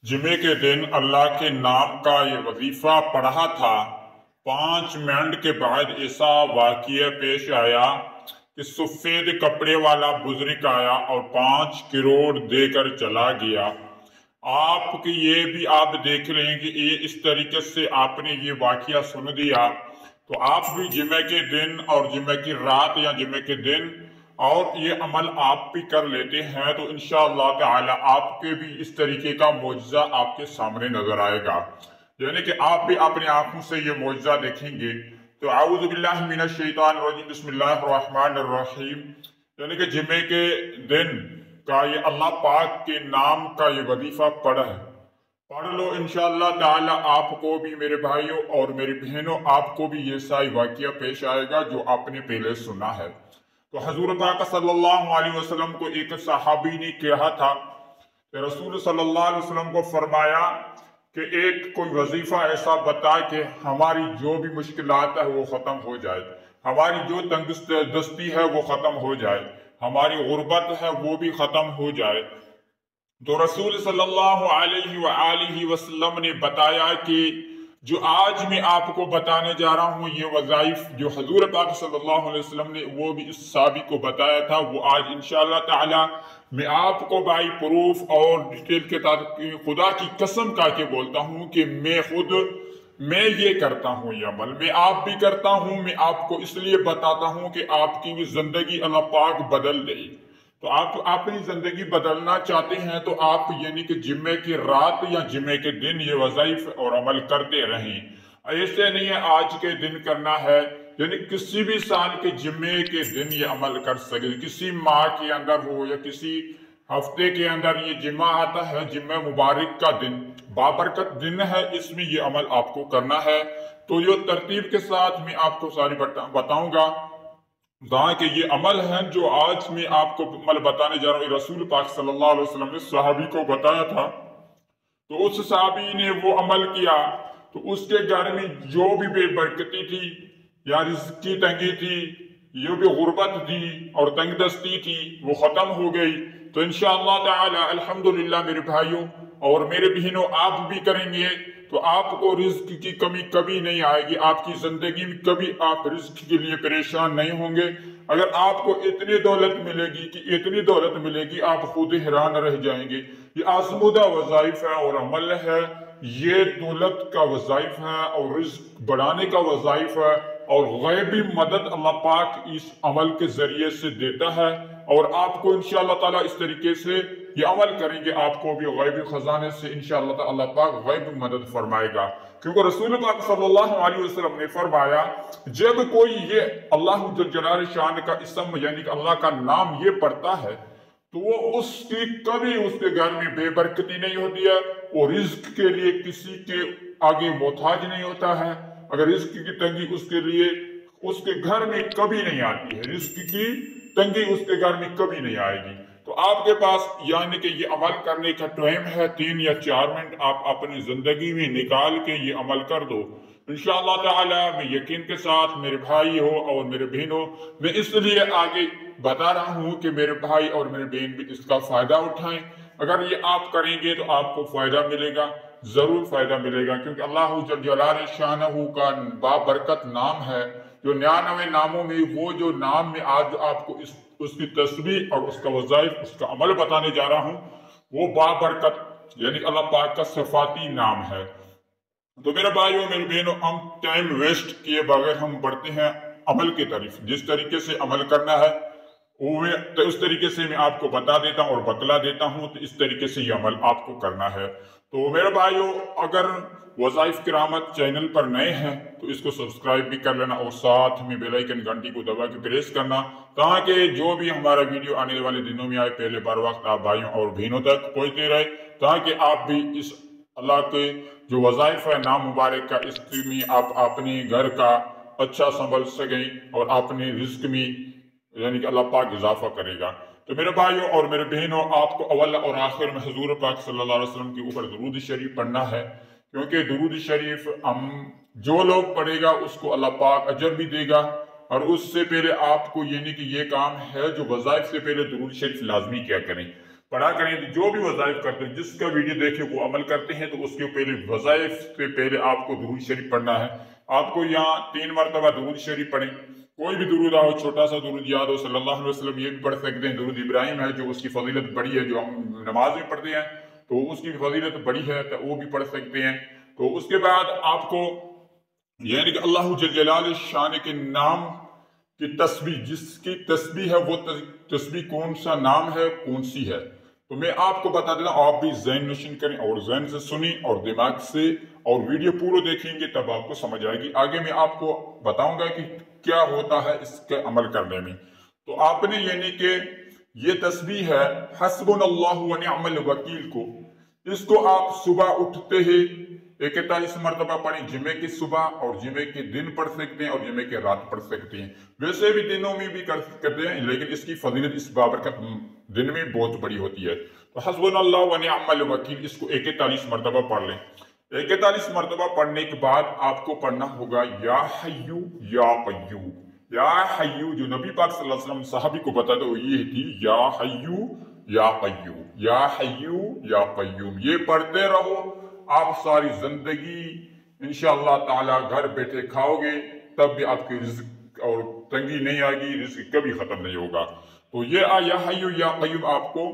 جمعے کے دن اللہ کے نام کا یہ وظیفہ پڑھا تھا۔ 5 منٹ کے بعد ایسا واقعہ پیش آیا کہ سفید کپڑے والا بزرگ آیا اور 5 کروڑ دے کر چلا گیا۔ آپ کی یہ بھی آپ دیکھ لیں کہ یہ اس طریقے سے آپ نے یہ واقعہ سن دیا تو آپ بھی جمعے کے دن اور جمعے کی رات یا جمعے کے دن اور یہ عمل آپ بھی کر لیتے ہیں تو انشاءاللہ تعالی آپ کے بھی اس طریقے کا معجزہ آپ کے سامنے نظر آئے گا، یعنی کہ آپ بھی اپنی آنکھوں سے یہ معجزہ دیکھیں گے۔ تو اعوذ باللہ من الشیطان الرجیم، بسم اللہ الرحمن الرحیم، یعنی کہ جمعے کے دن کا یہ اللہ پاک کے نام کا یہ وظیفہ پڑھ لو انشاءاللہ تعالی آپ کو بھی میرے بھائیوں اور میری بہنوں آپ کو بھی یہ سا واقعہ پیش آئے گا جو آپ نے پہلے سنا ہے۔ تو حضور پاک صلی اللہ علیہ وسلم کو ایک صحابی نے کہا تھا کہ رسول صلی اللہ علیہ وسلم کو فرمایا کہ ایک کوئی وظیفہ ایسا بتا کہ ہماری جو بھی مشکلات ہے وہ ختم ہو جائے، ہماری جو تنگ دستی ہے وہ ختم ہو جائے، ہماری غربت ہے وہ بھی ختم ہو جائے۔ تو رسول صلی اللہ علیہ وآلہ وسلم نے بتایا کہ جو آج میں آپ کو بتانے جا رہا ہوں یہ وظائف جو حضور پاک صلی اللہ علیہ وسلم نے وہ بھی اس صحابی کو بتایا تھا، وہ آج انشاءاللہ تعالی میں آپ کو بائی پروف اور ڈیٹیل کے ساتھ خدا کی قسم کھا کے بولتا ہوں کہ میں یہ کرتا ہوں، یہ عمل میں آپ بھی کرتا ہوں، میں آپ کو اس لیے بتاتا ہوں کہ آپ کی بھی زندگی اللہ پاک بدل دے۔ تو آپ اپنی زندگی بدلنا چاہتے ہیں تو آپ یعنی کہ جمعے کی رات یا جمعے کے دن یہ وظائف اور عمل کرتے رہیں، ایسے نہیں ہے آج کے دن کرنا ہے، یعنی کسی بھی سال کے جمعے کے دن یہ عمل کر سکے، کسی ماہ کے اندر ہو یا کسی ہفتے کے اندر یہ جمعہ آتا ہے، جمعہ مبارک کا دن بابرکت دن ہے، اس میں یہ عمل آپ کو کرنا ہے۔ تو یہ ترتیب کے ساتھ میں آپ کو ساری بتاؤں گا کہ یہ عمل ہے جو آج میں آپ کو عمل بتانے جا رہا ہوں۔ رسول پاک صلی اللہ علیہ وسلم نے صحابی کو بتایا تھا تو اس صحابی نے وہ عمل کیا تو اس کے گھر میں جو بھی بے برکتی تھی یا رزق کی تنگی تھی، جو بھی غربت تھی اور تنگ دستی تھی وہ ختم ہو گئی۔ تو انشاءاللہ تعالی الحمدللہ میرے بھائیوں اور میرے بہنوں آپ بھی کریں گے تو آپ کو رزق کی کمی کبھی نہیں آئے گی، آپ کی زندگی میں کبھی آپ رزق کے لیے پریشان نہیں ہوں گے۔ اگر آپ کو اتنی دولت ملے گی کہ اتنی دولت ملے گی آپ خود حیران رہ جائیں گے۔ یہ آزمودہ وظائف ہے اور عمل ہے، یہ دولت کا وظائف ہے اور رزق بڑھانے کا وظائف ہے اور غیبی مدد اللہ پاک اس عمل کے ذریعے سے دیتا ہے، اور آپ کو انشاءاللہ تعالیٰ اس طریقے سے یہ عمل کریں گے آپ کو بھی غیبی خزانے سے انشاءاللہ تعالیٰ اللہ پاک غیبی مدد فرمائے گا، کیونکہ رسول پاک صلی اللہ علیہ وسلم نے فرمایا جب کوئی یہ اللہ جل جلالہ شان کا اسم یعنی کہ اللہ کا نام یہ پڑھتا ہے تو وہ اس کی کبھی اس کے گھر میں بے برکتی نہیں ہوتی ہے، وہ رزق کے لیے کسی کے آگے محتاج نہیں ہوتا ہے، اگر رزق کی تنگی اس کے لیے اس کے گھر میں کبھی نہیں آتی ہے، رزق کی تنگی اس کے گھر میں کبھی نہیں آئے گی۔ تو آپ کے پاس یعنی کہ یہ عمل کرنے کا ٹائم ہے 3 یا 4 منٹ آپ اپنی زندگی میں نکال کے یہ عمل کر دو انشاءاللہ تعالی۔ میں یقین کے ساتھ میرے بھائی ہو اور میرے بہنوں میں اس لیے آگے بتا رہا ہوں کہ میرے بھائی اور میرے بہن بھی اس کا فائدہ اٹھائیں، اگر یہ آپ کریں گے تو آپ کو فائدہ ملے گا، ضرور فائدہ ملے گا، کیونکہ اللہ جل جلالہ شانہ کا بابرکت نام ہے جو 99 ناموں میں وہ جو نام میں آج آپ کو اس کی تسبیح اور اس کا وظائف اس کا عمل بتانے جا رہا ہوں وہ بابرکت یعنی اللہ پاک کا صفاتی نام ہے۔ تو میرے بھائیوں میرے بہنوں ہم ٹائم ویسٹ کیے بغیر ہم بڑھتے ہیں عمل کی طرف، جس طریقے سے عمل کرنا ہے تو اس طریقے سے میں آپ کو بتا دیتا ہوں اور بتلا دیتا ہوں، تو اس طریقے سے یہ عمل آپ کو کرنا ہے۔ تو میرے بھائیوں اگر وظائف کرامت چینل پر نئے ہیں تو اس کو سبسکرائب بھی کر لینا اور ساتھ میں بیل آئیکن گھنٹی کو دبا کے پریس کرنا تاکہ جو بھی ہمارا ویڈیو آنے والے دنوں میں آئے پہلے بار وقت آپ بھائیوں اور بہنوں تک پہنچتے رہے، تاکہ آپ بھی اس اللہ کے جو وظائف ہے نام مبارک کا اس میں آپ اپنے گھر کا اچھا سنبھل سکیں اور اپنے رزق میں یعنی کہ اللہ پاک اضافہ کرے گا۔ تو میرے بھائیوں اور میرے بہنوں آپ کو اول اور آخر میں حضور پاک صلی اللہ علیہ وسلم کے اوپر درود شریف پڑھنا ہے، کیونکہ درود شریف جو لوگ پڑھے گا اس کو اللہ پاک اجر بھی دے گا، اور اس سے پہلے آپ کو یعنی کہ یہ کام ہے جو وظائف سے پہلے درود شریف لازمی کیا کریں۔ پڑھا کریں। جو بھی وظائف کرتے ہیں، جس کا ویڈیو دیکھے وہ عمل کرتے ہیں تو اس کے پہلے وظائف سے پہلے آپ کو درود شریف پڑھنا ہے۔ آپ کو یہاں 3 مرتبہ درود شریف پڑھیں، کوئی بھی درود ہو، چھوٹا سا درود یاد ہو صلی اللہ علیہ وسلم، یہ بھی پڑھ سکتے ہیں۔ درود ابراہیم ہے جو اس کی فضیلت بڑی ہے، جو ہم نماز میں پڑھتے ہیں تو اس کی فضیلت بڑی ہے، تو وہ بھی پڑھ سکتے ہیں۔ تو اس کے بعد آپ کو یعنی کہ اللہ جل جلالہ شان کے نام کی تسبیح، جس کی تسبیح ہے وہ تسبیح کون سا نام ہے، کون سی ہے، تو میں آپ کو بتا دیتا ہوں۔ آپ بھی ذہن نشین کریں اور ذہن سے سنیں اور دماغ سے، اور ویڈیو پورا دیکھیں گے تب آپ کو سمجھ آئے گی۔ آگے میں آپ کو بتاؤں گا کہ کیا ہوتا ہے اس کے عمل کرنے میں۔ تو آپ نے یعنی کہ یہ تسبیح ہے حسبنا اللہ و نعم الوکیل کو، اس کو آپ صبح اٹھتے ہی 41 مرتبہ پڑھیں۔ جمعے کی صبح اور جمعے کے دن پڑھ سکتے ہیں اور جمعے کے رات پڑھ سکتے ہیں، ویسے بھی دنوں میں بھی کرتے ہیں، لیکن اس کی فضیلت اس بابرکت دن میں بہت بڑی ہوتی ہے۔ تو حسبنا اللہ و نعم الوکیل اس کو 41 مرتبہ پڑھ لیں۔ 41 مرتبہ پڑھنے کے بعد آپ کو پڑھنا ہوگا یا حیو یا قیوم۔ یا حیو جو نبی پاک صلی اللہ علیہ وسلم صحابی کو بتا دو، یہ تھی یا حیو یا قیوم، یا حیو یا قیوم، یہ پڑھتے رہو، آپ ساری زندگی انشاءاللہ تعالی گھر بیٹھے کھاؤ گے، تب بھی آپ کی رزق اور تنگی نہیں آئے گی، رزق کبھی ختم نہیں ہوگا۔ تو یہ یا حیو یا قیوم آپ کو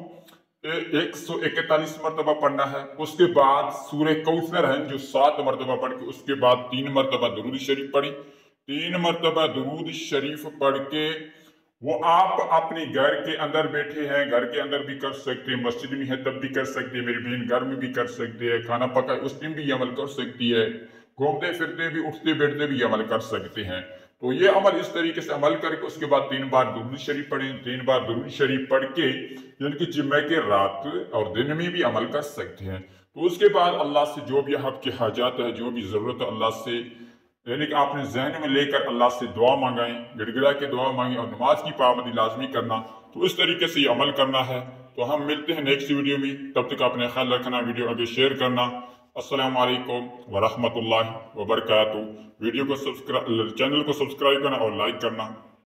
141 مرتبہ پڑھنا ہے۔ اس کے بعد سورہ کوثر ہے جو 7 مرتبہ پڑھ کے، اس کے بعد 3 مرتبہ درود شریف پڑھیں۔ 3 مرتبہ درود شریف پڑھ کے وہ آپ اپنے گھر کے اندر بیٹھے ہیں، گھر کے اندر بھی کر سکتے ہیں، مسجد میں ہے تب بھی کر سکتے ہیں، میری بہن گھر میں بھی کر سکتے ہیں، کھانا پکا اس دن بھی یہ عمل کر سکتی ہے، گھومتے پھرتے بھی اٹھتے بیٹھتے بھی یہ عمل کر سکتے ہیں۔ تو یہ عمل اس طریقے سے عمل کر کے اس کے بعد 3 بار درود شریف پڑھیں۔ 3 بار درود شریف پڑھ کے یعنی کہ جمعہ کے رات اور دن میں بھی عمل کر سکتے ہیں۔ تو اس کے بعد اللہ سے جو بھی آپ کی حاجات ہے، جو بھی ضرورت ہے، اللہ سے یعنی کہ آپ نے ذہن میں لے کر اللہ سے دعا مانگائیں، گڑ گڑا کے دعا مانگیں، اور نماز کی پابندی لازمی کرنا۔ تو اس طریقے سے یہ عمل کرنا ہے۔ تو ہم ملتے ہیں نیکسٹ ویڈیو میں، تب تک اپنے خیال رکھنا، ویڈیو آگے شیئر کرنا۔ السلام علیکم ورحمۃ اللہ وبرکاتہ۔ ویڈیو کو چینل کو سبسکرائب کرنا اور لائک کرنا۔